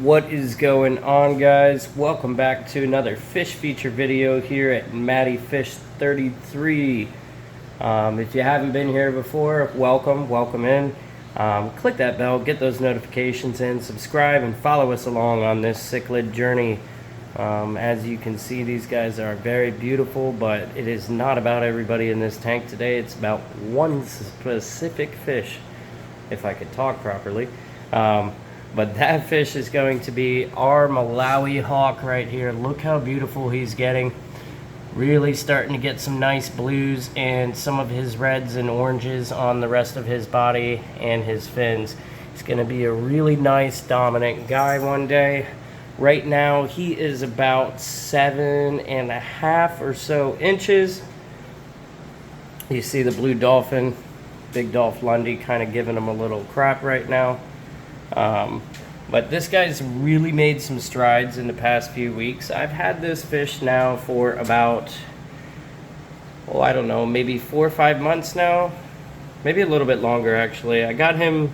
What is going on, guys? Welcome back to another fish feature video here at Matty Fish 33. If you haven't been here before, welcome in. Click that bell, get those notifications in, subscribe, and follow us along on this cichlid journey. As you can see, these guys are very beautiful, but it is not about everybody in this tank today. It's about one specific fish, if I could talk properly. But that fish is going to be our Malawi hawk right here. Look how beautiful he's getting. Really starting to get some nice blues and some of his reds and oranges on the rest of his body and his fins. He's going to be a really nice dominant guy one day. Right now he is about 7.5 or so inches. You see the blue dolphin, big Dolph Lundy, kind of giving him a little crap right now. But this guy's really made some strides in the past few weeks. I've had this fish now for about, I don't know, maybe 4 or 5 months now. Maybe a little bit longer, actually. I got him,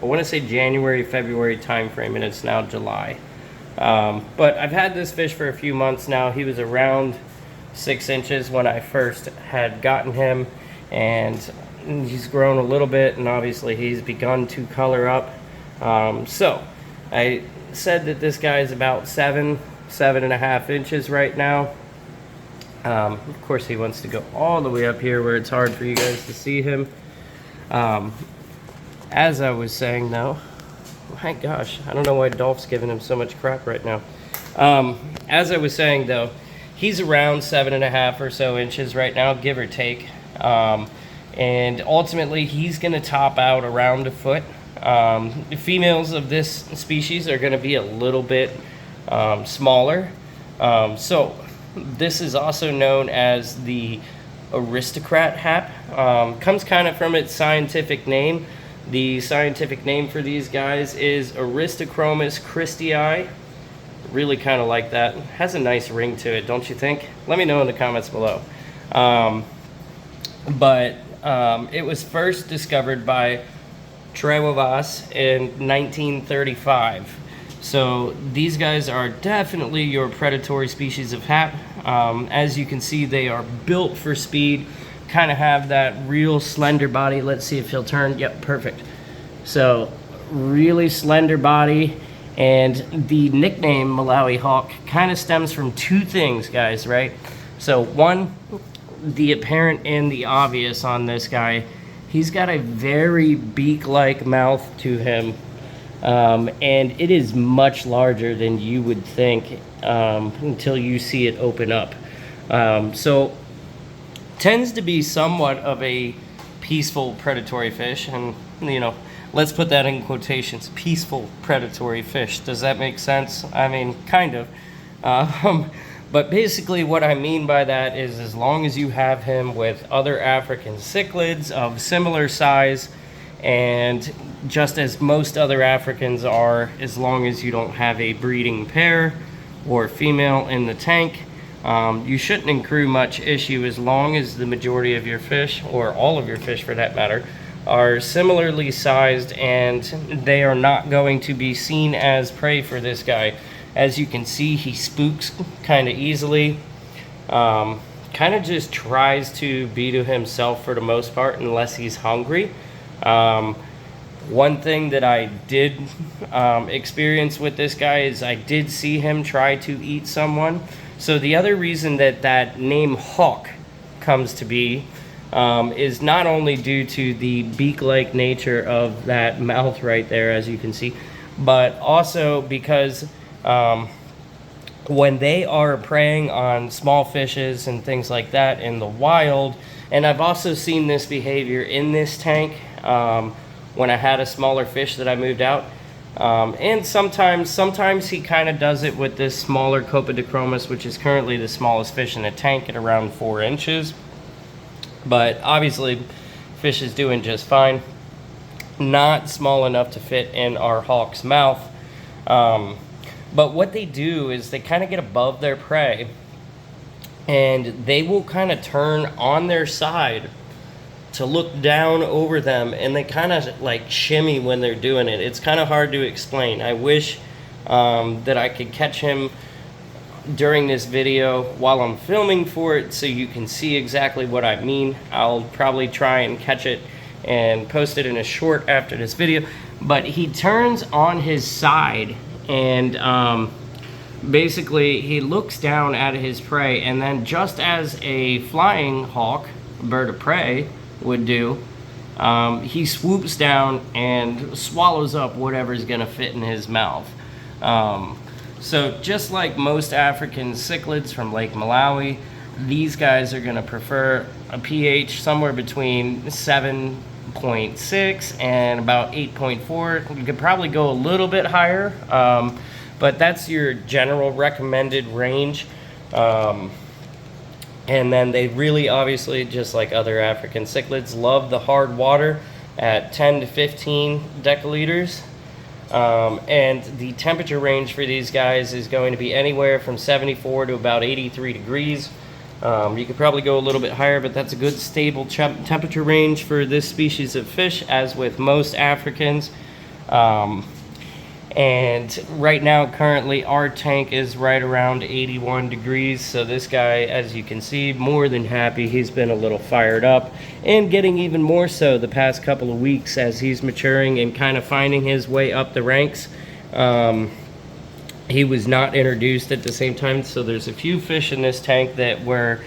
I want to say January, February time frame, and it's now July. But I've had this fish for a few months now. He was around 6 inches when I first had gotten him, and he's grown a little bit, and obviously he's begun to color up. So I said that this guy is about 7.5 inches right now. Of course, he wants to go all the way up here where it's hard for you guys to see him. As I was saying, though, my gosh, I don't know why Dolph's giving him so much crap right now. As I was saying, though, he's around 7.5 or so inches right now, give or take. And ultimately, he's going to top out around a foot. The females of this species are going to be a little bit smaller. So this is also known as the aristocrat hap. Comes kind of from its scientific name. The scientific name for these guys is Aristochromis Christyi. Really kind of like that. Has a nice ring to it, don't you think? Let me know in the comments below. It was first discovered by Trevovas in 1935. So these guys are definitely your predatory species of hap. As you can see, they are built for speed, kind of have that real slender body. Let's see if he'll turn. Yep, perfect. So really slender body, and the nickname Malawi hawk kind of stems from two things, guys, right? So one, the apparent and the obvious on this guy. He's got a very beak-like mouth to him, and it is much larger than you would think until you see it open up. So tends to be somewhat of a peaceful predatory fish, and let's put that in quotations, peaceful predatory fish. Does that make sense? I mean, kind of. But basically what I mean by that is, as long as you have him with other African cichlids of similar size, and just as most other Africans are, as long as you don't have a breeding pair or female in the tank, you shouldn't accrue much issue as long as the majority of your fish, or all of your fish for that matter, are similarly sized and they are not going to be seen as prey for this guy. As you can see, he spooks kind of easily, kind of just tries to be to himself for the most part unless he's hungry. One thing that I did experience with this guy is I did see him try to eat someone. So the other reason that that name hawk comes to be is not only due to the beak-like nature of that mouth right there, as you can see, but also because when they are preying on small fishes and things like that in the wild, and I've also seen this behavior in this tank when I had a smaller fish that I moved out, and sometimes he kind of does it with this smaller Aristochromis, which is currently the smallest fish in the tank at around 4 inches. But obviously fish is doing just fine, not small enough to fit in our hawk's mouth. But what they do is they kind of get above their prey, and they will kind of turn on their side to look down over them, and they kind of like shimmy when they're doing it. It's kind of hard to explain. I wish that I could catch him during this video while I'm filming for it, so you can see exactly what I mean. I'll probably try and catch it and post it in a short after this video. But he turns on his side, and basically he looks down at his prey, and then just as a flying hawk, a bird of prey, would do, he swoops down and swallows up whatever's gonna fit in his mouth. So just like most African cichlids from Lake Malawi, these guys are gonna prefer a pH somewhere between 7.6 and about 8.4. You could probably go a little bit higher, but that's your general recommended range. And then they really, obviously, just like other African cichlids, love the hard water at 10 to 15 deciliters. And the temperature range for these guys is going to be anywhere from 74 to about 83 degrees. You could probably go a little bit higher, but that's a good stable temperature range for this species of fish, as with most Africans. And right now, currently, our tank is right around 81 degrees. So this guy, as you can see, more than happy. He's been a little fired up, and getting even more so the past couple of weeks as he's maturing and kind of finding his way up the ranks. He was not introduced at the same time, so there's a few fish in this tank that were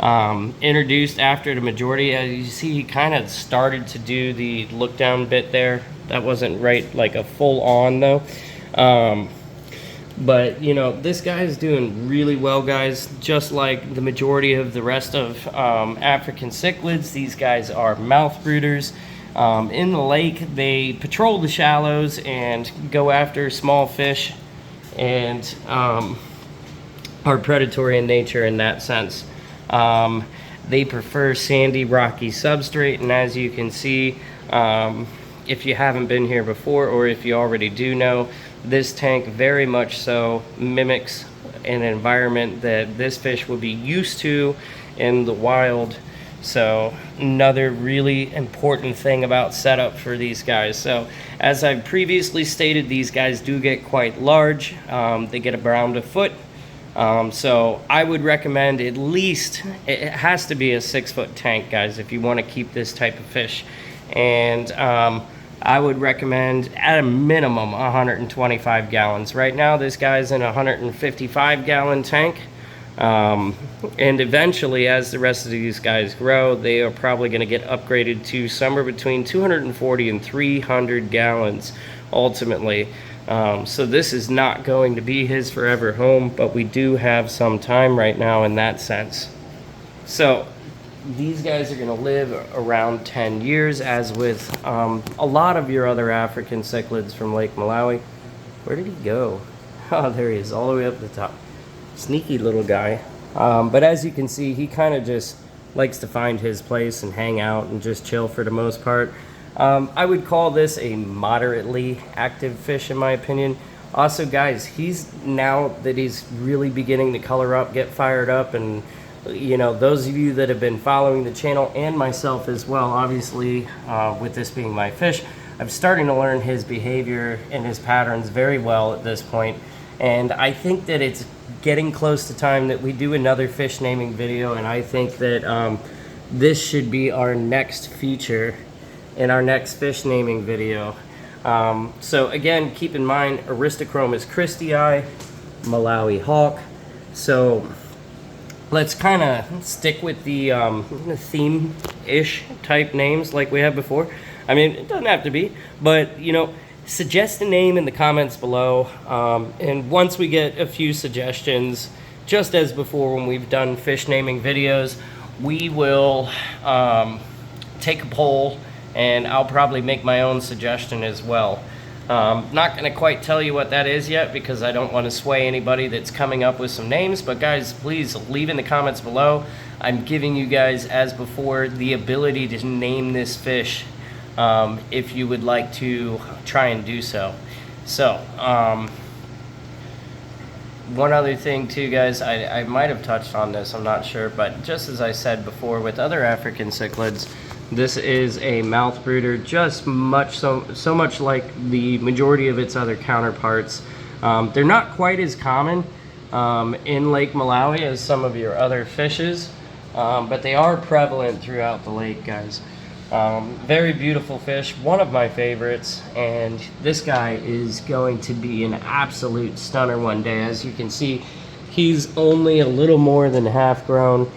introduced after the majority. As you see, he kind of started to do the look down bit there. That wasn't right, like a full on though. But you know, this guy is doing really well, guys. Just like the majority of the rest of African cichlids, these guys are mouth brooders. In the lake, they patrol the shallows and go after small fish, and are predatory in nature in that sense. They prefer sandy, rocky substrate, and as you can see, if you haven't been here before, or if you already do know, this tank very much so mimics an environment that this fish would be used to in the wild. So another really important thing about setup for these guys. So as I've previously stated, these guys do get quite large. They get around a foot. So I would recommend at least, it has to be a 6-foot tank, guys, if you want to keep this type of fish. And I would recommend at a minimum 125 gallons. Right now this guy's in a 155 gallon tank. And eventually, as the rest of these guys grow, they are probably going to get upgraded to somewhere between 240 and 300 gallons ultimately. So this is not going to be his forever home, but we do have some time right now in that sense. So these guys are going to live around 10 years, as with a lot of your other African cichlids from Lake Malawi. Where did he go? Oh, there he is, all the way up the top. Sneaky little guy. But as you can see, he kind of just likes to find his place and hang out and just chill for the most part. I would call this a moderately active fish in my opinion. Also, guys, he's, now that he's really beginning to color up, get fired up, and you know, those of you that have been following the channel, and myself as well, obviously, with this being my fish, I'm starting to learn his behavior and his patterns very well at this point. And I think that it's getting close to time that we do another fish naming video, and I think that this should be our next feature in our next fish naming video. So again, keep in mind, Aristochromis Christyi, Malawi hawk. So let's kind of stick with the theme-ish type names like we had before. I mean, it doesn't have to be, but you know, suggest a name in the comments below. And once we get a few suggestions, just as before when we've done fish naming videos, we will take a poll, and I'll probably make my own suggestion as well. Not going to quite tell you what that is yet, because I don't want to sway anybody that's coming up with some names, but guys, please leave in the comments below. I'm giving you guys, as before, the ability to name this fish if you would like to try and do so. So one other thing too, guys, I might have touched on this, I'm not sure, but just as I said before with other African cichlids, this is a mouth brooder, just so much like the majority of its other counterparts. They're not quite as common in Lake Malawi as some of your other fishes, but they are prevalent throughout the lake, guys. Very beautiful fish, one of my favorites, and this guy is going to be an absolute stunner one day. As you can see, he's only a little more than half grown,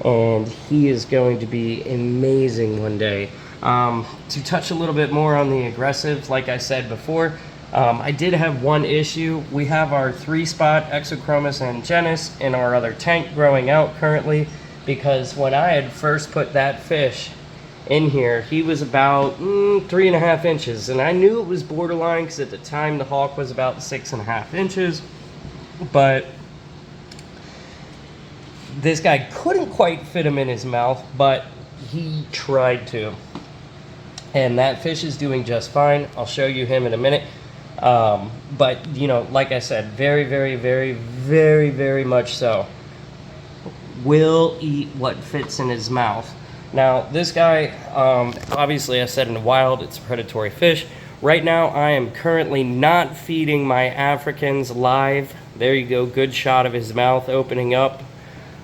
and he is going to be amazing one day. To touch a little bit more on the aggressive, like I said before, I did have one issue. We have our 3-spot Aristochromis and genus in our other tank growing out currently, because when I had first put that fish in here, he was about 3.5 inches, and I knew it was borderline because at the time the hawk was about 6.5 inches, but this guy couldn't quite fit him in his mouth, but he tried to, and that fish is doing just fine. I'll show you him in a minute. But you know, like I said, very, very, very, very, very much so will eat what fits in his mouth. Now this guy, obviously I said in the wild it's a predatory fish. Right now I am currently not feeding my Africans live. There you go, good shot of his mouth opening up.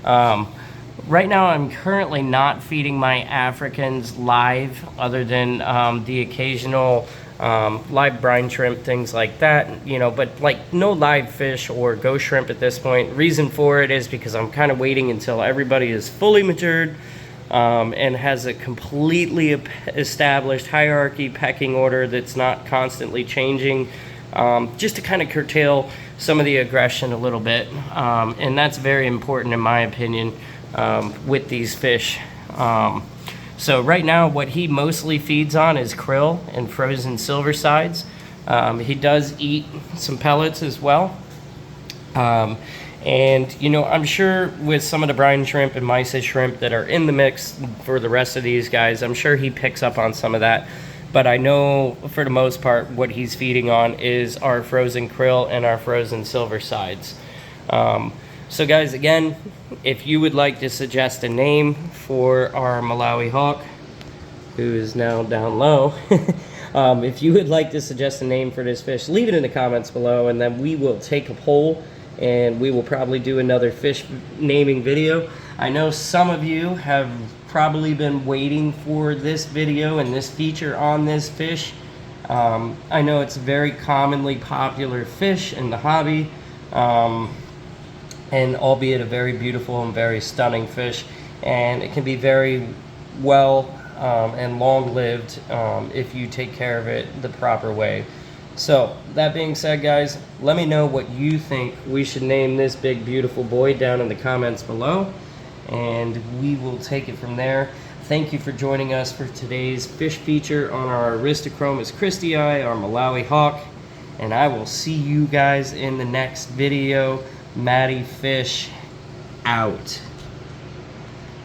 Right now I'm currently not feeding my Africans live, other than the occasional live brine shrimp, things like that, you know, but like no live fish or ghost shrimp at this point. Reason for it is because I'm kind of waiting until everybody is fully matured and has a completely established hierarchy, pecking order that's not constantly changing, just to kind of curtail some of the aggression a little bit, and that's very important in my opinion with these fish. So right now what he mostly feeds on is krill and frozen silver sides. He does eat some pellets as well. And you know, I'm sure with some of the brine shrimp and mysis shrimp that are in the mix for the rest of these guys, I'm sure he picks up on some of that. But I know for the most part what he's feeding on is our frozen krill and our frozen silver sides. So guys, again, if you would like to suggest a name for our Malawi hawk, who is now down low, if you would like to suggest a name for this fish, leave it in the comments below, and then we will take a poll and we will probably do another fish naming video. I know some of you have probably been waiting for this video and this feature on this fish. I know it's a very commonly popular fish in the hobby, and albeit a very beautiful and very stunning fish, and it can be very well and long-lived if you take care of it the proper way. So that being said, guys, let me know what you think we should name this big beautiful boy down in the comments below, and we will take it from there. Thank you for joining us for today's fish feature on our Aristochromis Christyi, our Malawi hawk, and I will see you guys in the next video. Matty Fish out.